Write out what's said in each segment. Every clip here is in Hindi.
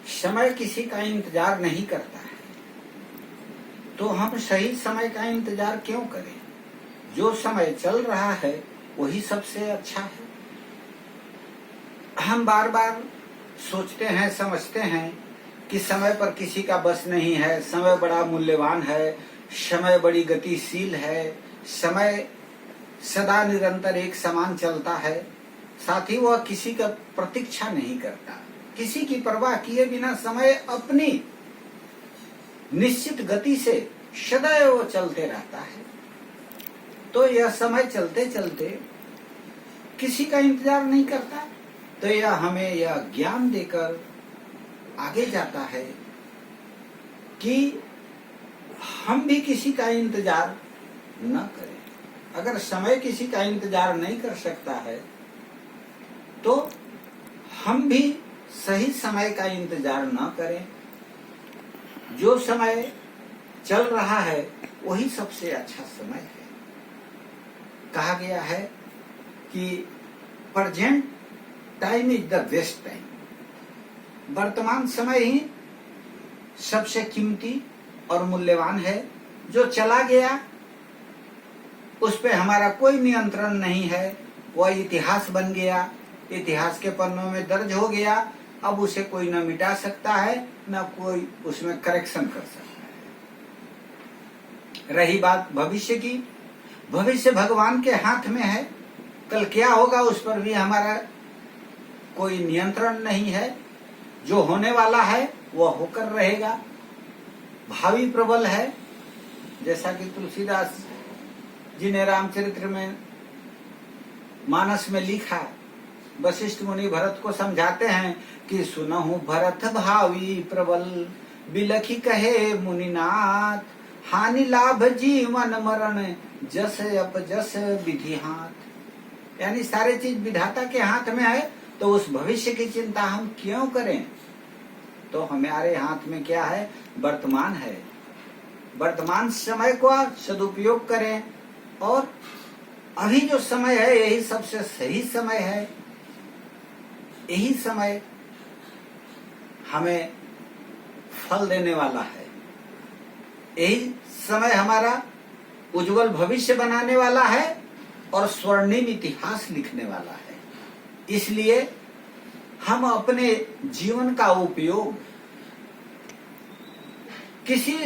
समय किसी का इंतजार नहीं करता है, तो हम सही समय का इंतजार क्यों करें? जो समय चल रहा है वही सबसे अच्छा है। हम बार बार सोचते हैं, समझते हैं कि समय पर किसी का बस नहीं है, समय बड़ा मूल्यवान है, समय बड़ी गतिशील है, समय सदा निरंतर एक समान चलता है। साथ ही वह किसी का प्रतीक्षा नहीं करता, किसी की परवाह किए बिना समय अपनी निश्चित गति से सदैव चलते रहता है। तो यह समय चलते चलते किसी का इंतजार नहीं करता, तो यह हमें यह ज्ञान देकर आगे जाता है कि हम भी किसी का इंतजार न करें। अगर समय किसी का इंतजार नहीं कर सकता है तो हम भी सही समय का इंतजार न करें। जो समय चल रहा है वही सबसे अच्छा समय है। कहा गया है कि present time is the best time. वर्तमान समय ही सबसे कीमती और मूल्यवान है। जो चला गया उस पे हमारा कोई नियंत्रण नहीं है, वह इतिहास बन गया, इतिहास के पन्नों में दर्ज हो गया। अब उसे कोई न मिटा सकता है, न कोई उसमें करेक्शन कर सकता है। रही बात भविष्य की, भविष्य भगवान के हाथ में है। कल क्या होगा उस पर भी हमारा कोई नियंत्रण नहीं है। जो होने वाला है वह होकर रहेगा। भावी प्रबल है, जैसा कि तुलसीदास जी ने रामचरित्र में मानस में लिखा। वशिष्ठ मुनि भरत को समझाते हैं कि सुनहु भरत भावी प्रबल, बिलखी कहे मुनिनाथ, हानि लाभ जीवन मरण, जस अपजस विधि हाथ। यानी सारे चीज विधाता के हाथ में है, तो उस भविष्य की चिंता हम क्यों करें? तो हमारे हाथ में क्या है? वर्तमान है। वर्तमान समय को सदुपयोग करें, और अभी जो समय है यही सबसे सही समय है। यही समय हमें फल देने वाला है। यही समय हमारा उज्जवल भविष्य बनाने वाला है और स्वर्णिम इतिहास लिखने वाला है। इसलिए हम अपने जीवन का उपयोग किसी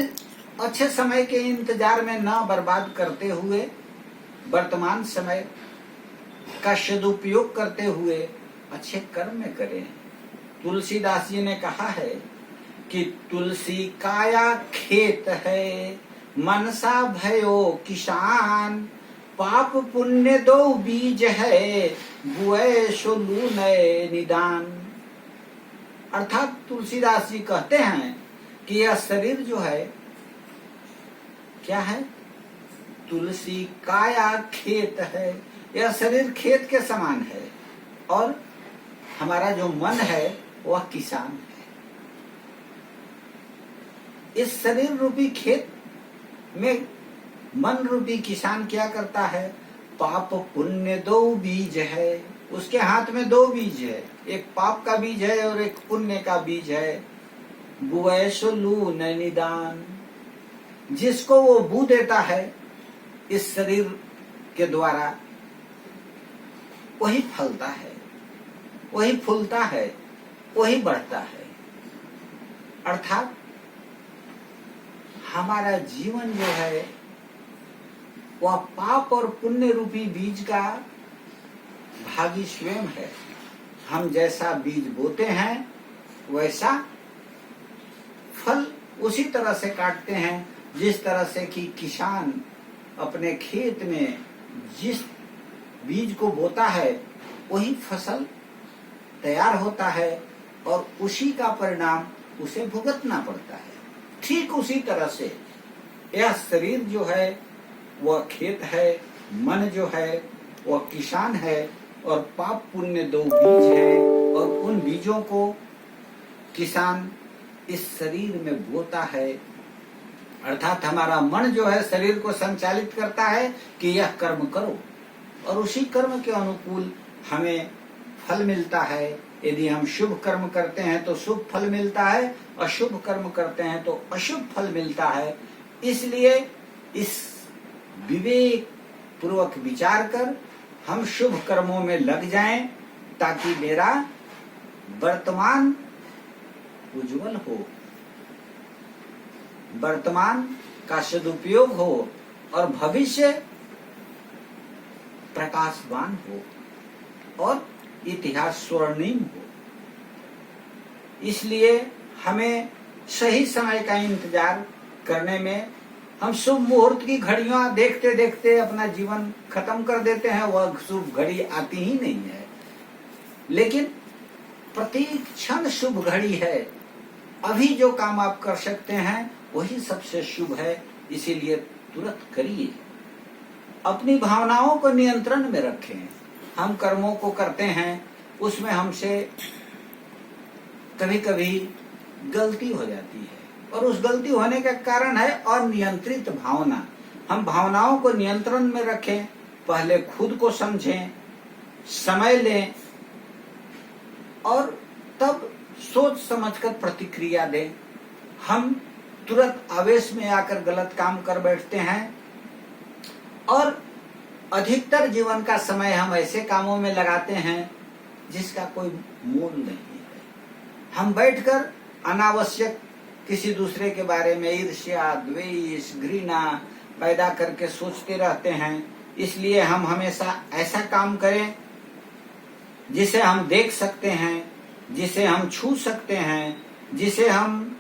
अच्छे समय के इंतजार में न बर्बाद करते हुए, वर्तमान समय का सदुपयोग करते हुए अच्छे कर्म में करें। तुलसीदास जी ने कहा है कि तुलसी काया खेत है, मनसा भयो किसान, पाप पुण्य दो बीज है, बुए सो लूनय निदान। अर्थात तुलसीदास जी कहते हैं कि यह शरीर जो है क्या है? तुलसी काया खेत है। यह शरीर खेत के समान है, और हमारा जो मन है वह किसान है। इस शरीर रूपी खेत में मन रूपी किसान क्या करता है? पाप पुण्य दो बीज है। उसके हाथ में दो बीज है, एक पाप का बीज है और एक पुण्य का बीज है। बुए सो लून निदान। जिसको वो बू देता है इस शरीर के द्वारा, वही फलता है, वही फूलता है, वही बढ़ता है। अर्थात हमारा जीवन जो है वह पाप और पुण्य रूपी बीज का भागी स्वयं है। हम जैसा बीज बोते हैं वैसा फल उसी तरह से काटते हैं, जिस तरह से कि किसान अपने खेत में जिस बीज को बोता है वही फसल तैयार होता है, और उसी का परिणाम उसे भुगतना पड़ता है। ठीक उसी तरह से यह शरीर जो है वह खेत है, मन जो है वह किसान है, और पाप पुण्य दो बीज है, और उन बीजों को किसान इस शरीर में बोता है। अर्थात हमारा मन जो है शरीर को संचालित करता है कि यह कर्म करो, और उसी कर्म के अनुकूल हमें फल मिलता है। यदि हम शुभ कर्म करते हैं तो शुभ फल मिलता है, अशुभ कर्म करते हैं तो अशुभ फल मिलता है। इसलिए इस विवेक पूर्वक विचार कर हम शुभ कर्मों में लग जाएं, ताकि मेरा वर्तमान उज्जवल हो, वर्तमान का सदुपयोग हो और भविष्य प्रकाशवान हो और इतिहास स्वर्णिम हो। इसलिए हमें सही समय का इंतजार करने में, हम शुभ मुहूर्त की घड़ियां देखते देखते अपना जीवन खत्म कर देते हैं, वह शुभ घड़ी आती ही नहीं है। लेकिन प्रत्येक क्षण शुभ घड़ी है। अभी जो काम आप कर सकते हैं वही सबसे शुभ है, इसीलिए तुरंत करिए। अपनी भावनाओं को नियंत्रण में रखें। हम कर्मों को करते हैं, उसमें हमसे कभी कभी गलती हो जाती है, और उस गलती होने का कारण है अनियंत्रित भावना। हम भावनाओं को नियंत्रण में रखें, पहले खुद को समझें, समय लें और तब सोच समझकर प्रतिक्रिया दें। हम तुरंत आवेश में आकर गलत काम कर बैठते हैं और अधिकतर जीवन का समय हम ऐसे कामों में लगाते हैं जिसका कोई मूल नहीं है। हम बैठकर अनावश्यक किसी दूसरे के बारे में ईर्ष्या, द्वेष, घृणा पैदा करके सोचते रहते हैं। इसलिए हम हमेशा ऐसा काम करें जिसे हम देख सकते हैं, जिसे हम छू सकते हैं, जिसे हम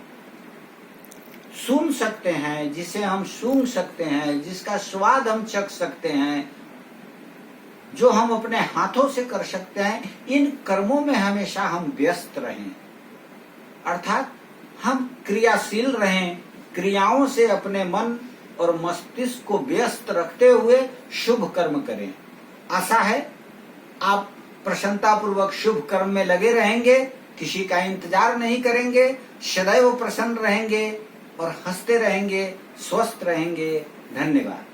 सुन सकते हैं, जिसे हम सूंघ सकते हैं, जिसका स्वाद हम चख सकते हैं, जो हम अपने हाथों से कर सकते हैं। इन कर्मों में हमेशा हम व्यस्त रहें, अर्थात हम क्रियाशील रहें। क्रियाओं से अपने मन और मस्तिष्क को व्यस्त रखते हुए शुभ कर्म करें। आशा है आप प्रसन्नतापूर्वक शुभ कर्म में लगे रहेंगे, किसी का इंतजार नहीं करेंगे, सदैव प्रसन्न रहेंगे और हंसते रहेंगे, स्वस्थ रहेंगे। धन्यवाद।